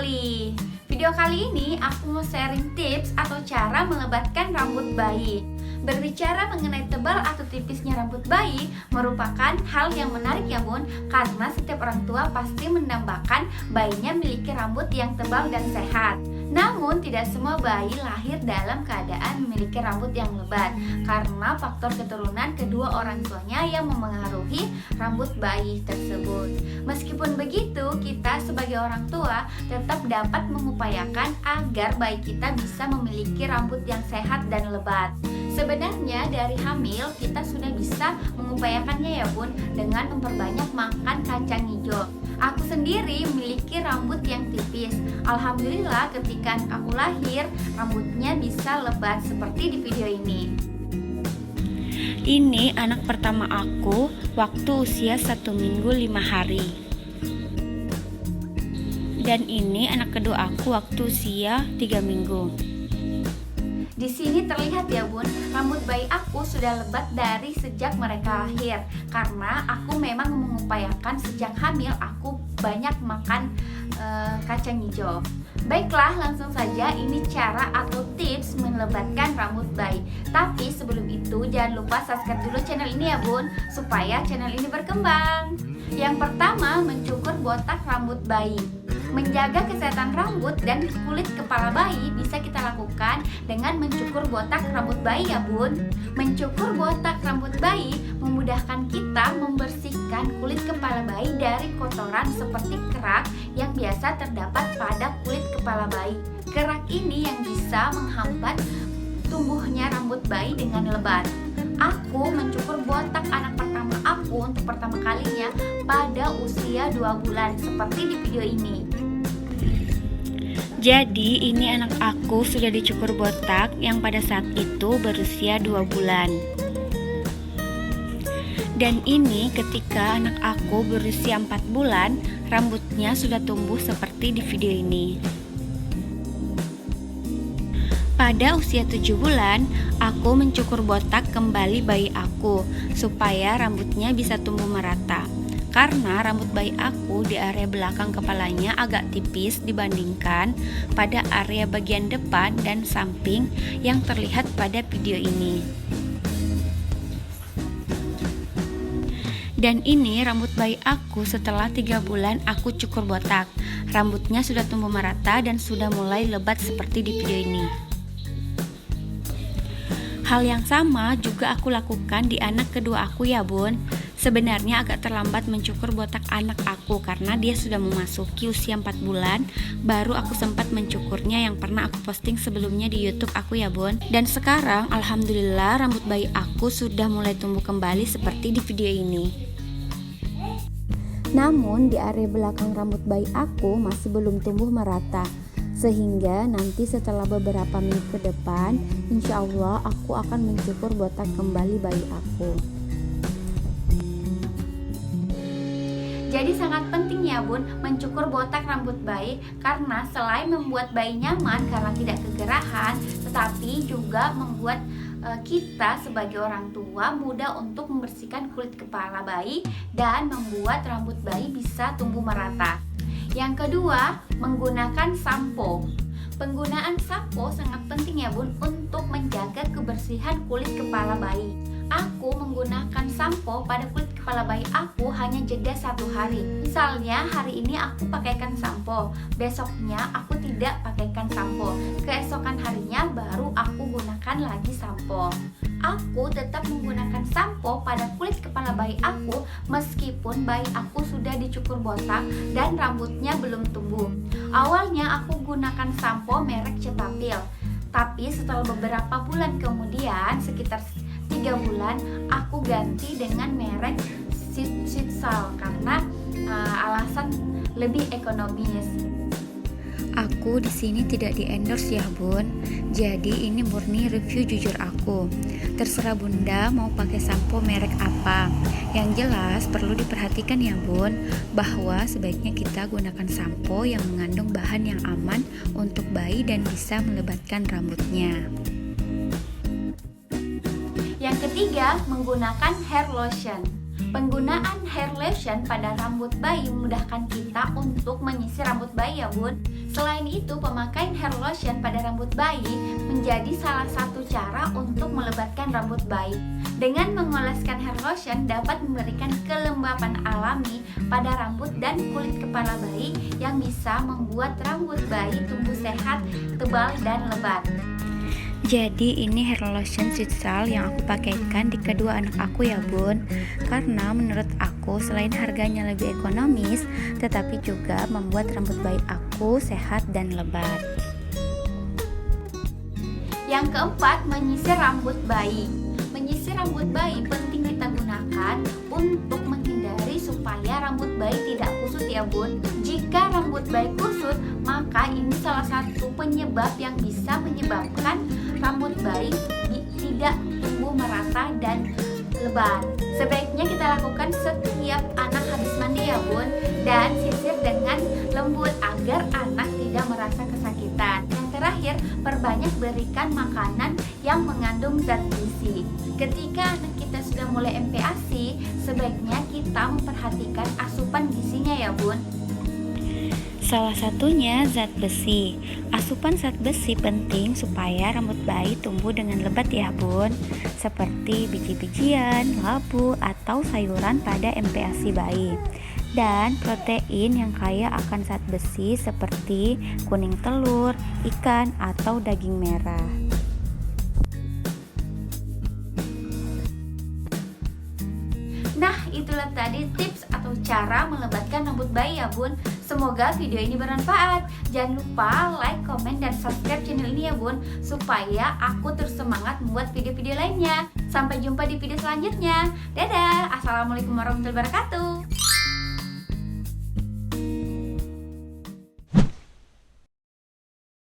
Putri. Video kali ini aku mau sharing tips atau cara melebatkan rambut bayi. Berbicara mengenai tebal atau tipisnya rambut bayi merupakan hal yang menarik ya bun, karena setiap orang tua pasti mendambakan bayinya memiliki rambut yang tebal dan sehat. Namun tidak semua bayi lahir dalam keadaan memiliki rambut yang lebat, karena faktor keturunan kedua orang tuanya yang memengaruhi rambut bayi tersebut. Meskipun begitu, kita sebagai orang tua tetap dapat mengupayakan agar bayi kita bisa memiliki rambut yang sehat dan lebat. Sebenarnya dari hamil kita sudah bisa mengupayakannya ya bun, dengan memperbanyak makan kacang hijau. Aku sendiri memiliki rambut yang tipis. Alhamdulillah ketika aku lahir rambutnya bisa lebat seperti di video ini. Ini anak pertama aku waktu usia 1 minggu 5 hari. Dan ini anak kedua aku waktu usia 3 minggu. Di sini terlihat ya bun, rambut bayi aku sudah lebat dari sejak mereka lahir, karena aku memang mengupayakan sejak hamil aku banyak makan kacang hijau. Baiklah, langsung saja ini cara atau tips melebatkan rambut bayi. Tapi sebelum itu jangan lupa subscribe dulu channel ini ya bun, supaya channel ini berkembang. Yang pertama, mencukur botak rambut bayi. Menjaga kesehatan rambut dan kulit kepala bayi bisa kita lakukan dengan mencukur botak rambut bayi ya bun. Mencukur botak rambut bayi memudahkan kita membersihkan kulit kepala bayi dari kotoran seperti kerak yang biasa terdapat pada kulit kepala bayi. Kerak ini yang bisa menghambat tumbuhnya rambut bayi dengan lebat. Aku mencukur botak anak pertama aku untuk pertama kalinya pada usia 2 bulan seperti di video ini. Jadi ini anak aku sudah dicukur botak yang pada saat itu berusia 2 bulan. Dan ini ketika anak aku berusia 4 bulan, rambutnya sudah tumbuh seperti di video ini. Pada usia 7 bulan, aku mencukur botak kembali bayi aku supaya rambutnya bisa tumbuh merata. Karena rambut bayi aku di area belakang kepalanya agak tipis dibandingkan pada area bagian depan dan samping yang terlihat pada video ini. Dan ini rambut bayi aku setelah 3 bulan aku cukur botak. Rambutnya sudah tumbuh merata dan sudah mulai lebat seperti di video ini. Hal yang sama juga aku lakukan di anak kedua aku ya bun. Sebenarnya agak terlambat mencukur botak anak aku karena dia sudah memasuki usia 4 bulan. Baru aku sempat mencukurnya yang pernah aku posting sebelumnya di YouTube aku ya bun. Dan sekarang alhamdulillah rambut bayi aku sudah mulai tumbuh kembali seperti di video ini. Namun di area belakang rambut bayi aku masih belum tumbuh merata. Sehingga nanti setelah beberapa minggu ke depan, insya Allah aku akan mencukur botak kembali bayi aku. Jadi sangat penting ya bun mencukur botak rambut bayi, karena selain membuat bayi nyaman karena tidak kegerahan, tetapi juga membuat kita sebagai orang tua mudah untuk membersihkan kulit kepala bayi dan membuat rambut bayi bisa tumbuh merata. Yang kedua, menggunakan sampo. Penggunaan sampo sangat penting ya bun untuk menjaga kebersihan kulit kepala bayi. Aku menggunakan sampo pada kulit kepala bayi aku hanya jeda 1 hari. Misalnya hari ini aku pakaikan sampo, besoknya aku tidak pakaikan sampo, keesokan harinya baru aku gunakan lagi sampo. Aku tetap menggunakan sampo pada kulit kepala bayi aku meskipun bayi aku sudah dicukur botak dan rambutnya belum tumbuh. Awalnya aku gunakan sampo merek Cetaphil, tapi setelah beberapa bulan kemudian, sekitar 3 bulan, aku ganti dengan merek Sitsal karena alasan lebih ekonomis. Aku di sini tidak di-endorse ya bun. Jadi ini murni review jujur aku. Terserah bunda mau pakai sampo merek apa. Yang jelas perlu diperhatikan ya bun, bahwa sebaiknya kita gunakan sampo yang mengandung bahan yang aman untuk bayi dan bisa melebatkan rambutnya. Yang ketiga, menggunakan hair lotion. Penggunaan hair lotion pada rambut bayi memudahkan kita untuk menyisir rambut bayi ya bun. Selain itu, pemakaian hair lotion pada rambut bayi menjadi salah satu cara untuk melebatkan rambut bayi. Dengan mengoleskan hair lotion dapat memberikan kelembapan alami pada rambut dan kulit kepala bayi yang bisa membuat rambut bayi tumbuh sehat, tebal, dan lebat. Jadi ini hair lotion Sitsal yang aku pakaikan di kedua anak aku ya bun. Karena menurut aku selain harganya lebih ekonomis, tetapi juga membuat rambut bayi aku sehat dan lebat. Yang keempat, menyisir rambut bayi. Menyisir rambut bayi penting kita gunakan untuk menghindari supaya rambut bayi tidak kusut ya bun. Jika rambut bayi kusut, maka ini salah satu penyebab yang bisa menyebabkan rambut bayi tidak tumbuh merata dan lebat. Sebaiknya kita lakukan setiap anak habis mandi ya bun, dan sisir dengan lembut agar anak tidak merasa kesakitan. Yang terakhir, perbanyak berikan makanan yang mengandung zat gizi. Ketika anak kita sudah mulai MPASI, sebaiknya kita memperhatikan asupan gizinya ya bun. Salah satunya zat besi. Asupan zat besi penting supaya rambut bayi tumbuh dengan lebat ya bun, seperti biji-bijian, labu, atau sayuran pada MPASI bayi. Dan protein yang kaya akan zat besi seperti kuning telur, ikan, atau daging merah. Nah, itulah tadi tips atau cara melebatkan rambut bayi ya bun. Semoga video ini bermanfaat. Jangan lupa like, komen, dan subscribe channel ini ya bun, supaya aku terus semangat membuat video-video lainnya. Sampai jumpa di video selanjutnya. Dadah, assalamualaikum warahmatullahi wabarakatuh.